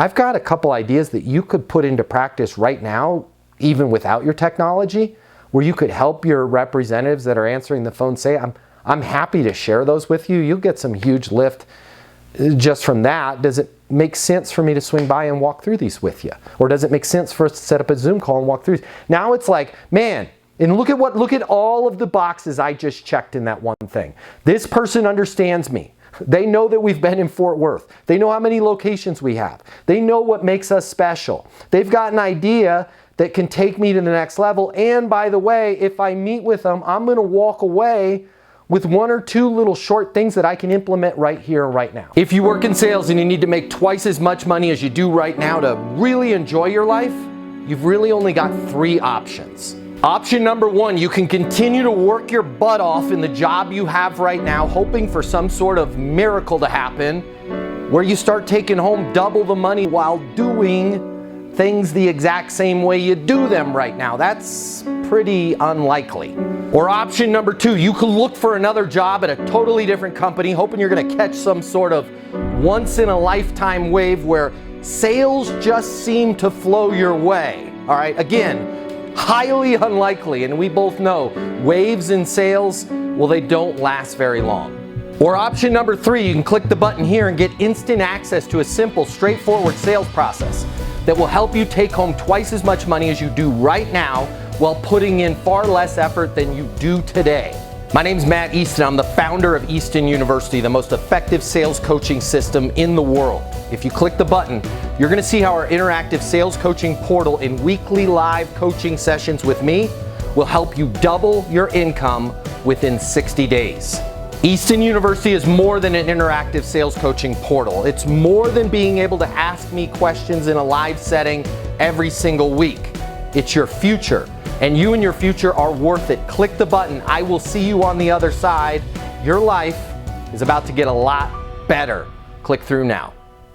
I've got a couple ideas that you could put into practice right now, even without your technology, where you could help your representatives that are answering the phone say, I'm happy to share those with you. You'll get some huge lift just from that. Does it make sense for me to swing by and walk through these with you? Or does it make sense for us to set up a Zoom call and walk through? Now it's like, man, and look at all of the boxes I just checked in that one thing. This person understands me. They know that we've been in Fort Worth. They know how many locations we have. They know what makes us special. They've got an idea that can take me to the next level. And by the way, if I meet with them, I'm going to walk away with one or two little short things that I can implement right here and right now. If you work in sales and you need to make twice as much money as you do right now to really enjoy your life, you've really only got 3 options. Option number 1, you can continue to work your butt off in the job you have right now, hoping for some sort of miracle to happen where you start taking home double the money while doing things the exact same way you do them right now. That's pretty unlikely. Or option number 2, you can look for another job at a totally different company, hoping you're going to catch some sort of once-in-a-lifetime wave where sales just seem to flow your way. All right, again, highly unlikely, and we both know waves in sales, well, they don't last very long. Or option number 3, you can click the button here and get instant access to a simple, straightforward sales process that will help you take home twice as much money as you do right now while putting in far less effort than you do today. My name's Matt Easton. I'm the founder of Easton University, the most effective sales coaching system in the world. If you click the button, you're going to see how our interactive sales coaching portal and weekly live coaching sessions with me will help you double your income within 60 days. Easton University is more than an interactive sales coaching portal. It's more than being able to ask me questions in a live setting every single week. It's your future, and you and your future are worth it. Click the button. I will see you on the other side. Your life is about to get a lot better. Click through now.